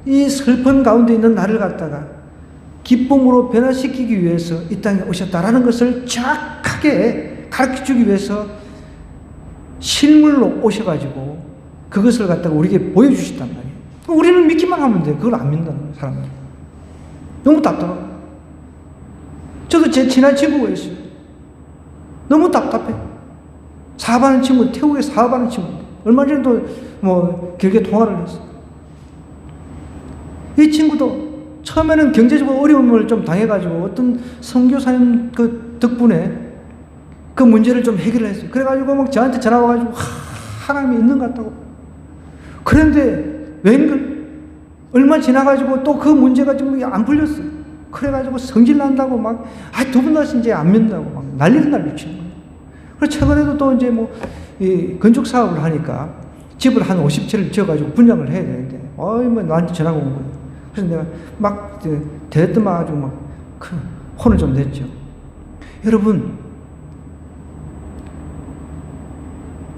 이 슬픈 가운데 있는 나를 갖다가 기쁨으로 변화시키기 위해서 이 땅에 오셨다라는 것을 정확하게 가르쳐주기 위해서 실물로 오셔가지고 그것을 갖다가 우리에게 보여주셨단 말이에요. 우리는 믿기만 하면 돼. 그걸 안 믿는다는 거예요, 사람들이. 너무 답답하고. 저도 제 친한 친구가 있어요. 너무 답답해. 사업하는 친구, 태국에 사업하는 친구. 얼마 전에도 길게 통화를 했어요. 이 친구도 처음에는 경제적으로 어려움을 좀 당해가지고 어떤 선교사님 그 덕분에 그 문제를 좀 해결을 했어요. 그래가지고 막 저한테 전화 와가지고 하나님이 있는 것 같다고. 그런데 웬걸 얼마 지나가지고 또 그 문제가 좀 안 풀렸어요. 그래가지고 성질 난다고 막 두 분 다시 이제 안 믿는다고 막 난리를 치는 거예요. 그래서 최근에도 또 이제 이 건축 사업을 하니까 집을 한 50채를 지어가지고 분양을 해야 되는데 나한테 전화가 온 거예요. 그래서 내가 막 대뜸 아주 막 큰 혼을 좀 냈죠. 여러분,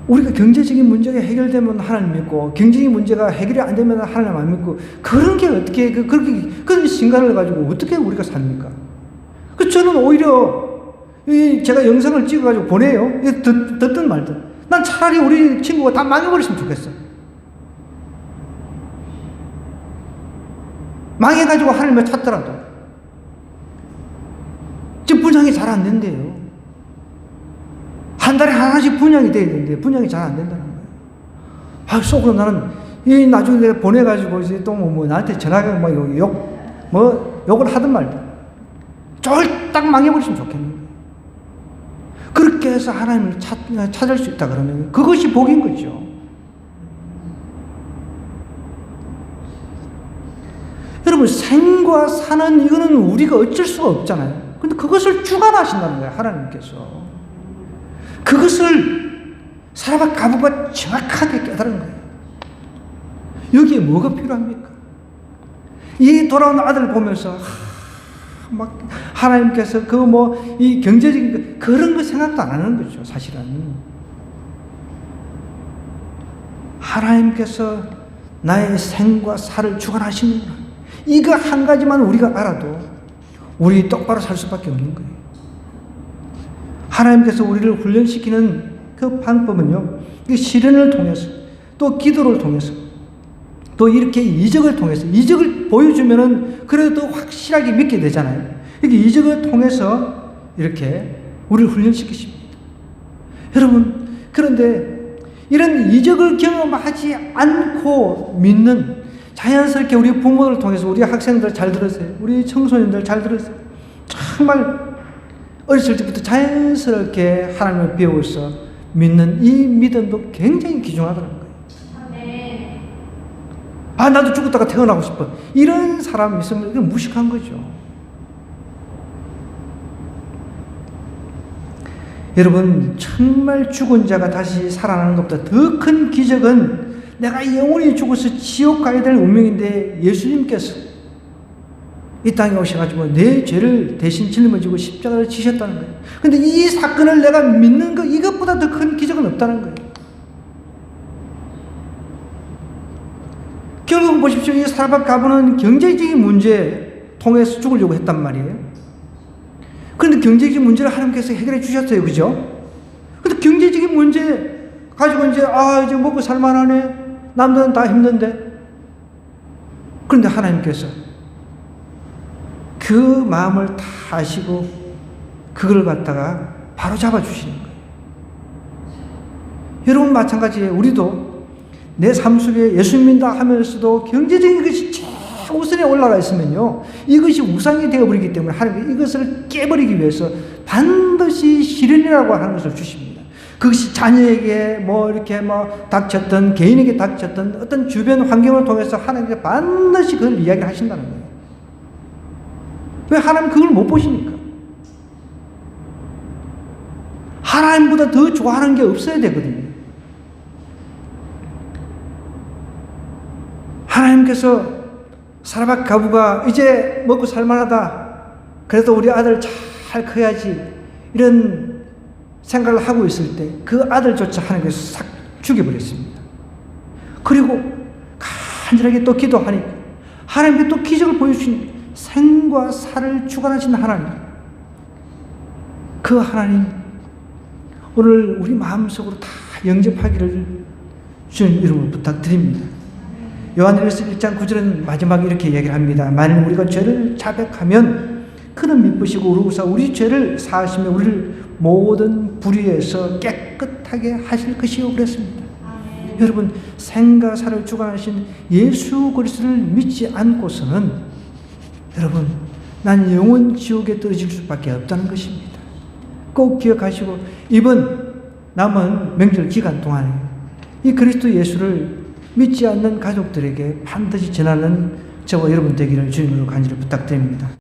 우리가 경제적인 문제가 해결되면 하나님 믿고 경제적인 문제가 해결이 안 되면 하나님 안 믿고 그런 게 어떻게 그렇게 그런 신간을 가지고 어떻게 우리가 삽니까? 저는 오히려 제가 영상을 찍어가지고 보내요. 듣든 말든 난 차라리 우리 친구가 다 망해버렸으면 좋겠어. 망해가지고 하나님을 찾더라도 지금 분양이 잘 안 된대요. 한 달에 하나씩 분양이 돼야 되는데 분양이 잘 안 된다는 거예요. 속으로 나는 나중에 내가 보내가지고 이제 또 나한테 전화가 욕을 하든 말든 쫄딱 망해버리시면 좋겠는 거예요. 그렇게 해서 하나님을 찾을 수 있다 그러면 그것이 복인 거죠. 여러분, 생과 사는 이거는 우리가 어쩔 수가 없잖아요. 근데 그것을 주관하신다는 거예요, 하나님께서. 그것을 사람의 가부가 정확하게 깨달은 거예요. 여기에 뭐가 필요합니까? 이 돌아온 아들을 보면서 막 하나님께서 이 경제적인 그런 거 생각도 안 하는 거죠, 사실은. 하나님께서 나의 생과 살을 주관하시는구나. 이거 한 가지만 우리가 알아도 우리 똑바로 살 수밖에 없는 거예요. 하나님께서 우리를 훈련시키는 그 방법은요, 시련을 통해서, 또 기도를 통해서, 또 이렇게 이적을 통해서, 이적을 보여주면은 그래도 확실하게 믿게 되잖아요. 이렇게 이적을 통해서 이렇게 우리를 훈련시키십니다. 여러분, 그런데 이런 이적을 경험하지 않고 믿는, 자연스럽게 우리 부모를 통해서 우리 학생들 잘 들으세요. 우리 청소년들 잘 들으세요. 정말 어렸을 때부터 자연스럽게 하나님을 배워서 믿는 이 믿음도 굉장히 귀중하다는 거예요. 아, 나도 죽었다가 태어나고 싶어. 이런 사람이 있으면 이건 무식한 거죠. 여러분, 정말 죽은 자가 다시 살아나는 것보다 더 큰 기적은 내가 영원히 죽어서 지옥 가야 될 운명인데 예수님께서 이 땅에 오셔가지고 내 죄를 대신 짊어지고 십자가를 지셨다는 거예요. 근데 이 사건을 내가 믿는 것, 이것보다 더 큰 기적은 없다는 거예요. 결국 보십시오. 이 사라밧 가부는 경제적인 문제 통해서 죽으려고 했단 말이에요. 그런데 경제적인 문제를 하나님께서 해결해 주셨어요. 그죠? 근데 경제적인 문제 가지고 이제 먹고 살만하네. 남들은 다 힘든데. 그런데 하나님께서 그 마음을 다 아시고 그걸 갖다가 바로 잡아주시는 거예요. 여러분, 마찬가지예요. 우리도 내 삶 속에 예수 믿는다 하면서도 경제적인 것이 최우선에 올라가 있으면요, 이것이 우상이 되어버리기 때문에 하나님께서 이것을 깨버리기 위해서 반드시 시련이라고 하는 것을 주십니다. 그것이 자녀에게 이렇게 닥쳤던, 개인에게 닥쳤던 어떤 주변 환경을 통해서 하나님께서 반드시 그걸 이야기를 하신다는 거예요. 왜? 하나님 그걸 못 보시니까. 하나님보다 더 좋아하는 게 없어야 되거든요. 하나님께서 사라밧 가부가 이제 먹고 살만하다, 그래도 우리 아들 잘 커야지, 이런 생각을 하고 있을 때 그 아들조차 하나님께서 싹 죽여버렸습니다. 그리고 간절하게 또 기도하니까 하나님께 또 기적을 보여주신, 생과 살을 주관하신 하나님, 그 하나님 오늘 우리 마음속으로 다 영접하기를 주님 이름으로 부탁드립니다. 요한일서 1장 9절은 마지막에 이렇게 얘기를 합니다. 만일 우리가 죄를 자백하면 그는 미쁘시고 우루사 우리 죄를 사하시며 우리를 모든 불의에서 깨끗하게 하실 것이요 그랬습니다. 여러분, 생과 살을 주관하신 예수 그리스도를 믿지 않고서는 여러분, 난 영원 지옥에 떨어질 수밖에 없다는 것입니다. 꼭 기억하시고 이번 남은 명절 기간 동안에 이 그리스도 예수를 믿지 않는 가족들에게 반드시 전하는 저와 여러분 되기를 주님으로 간절히 부탁드립니다.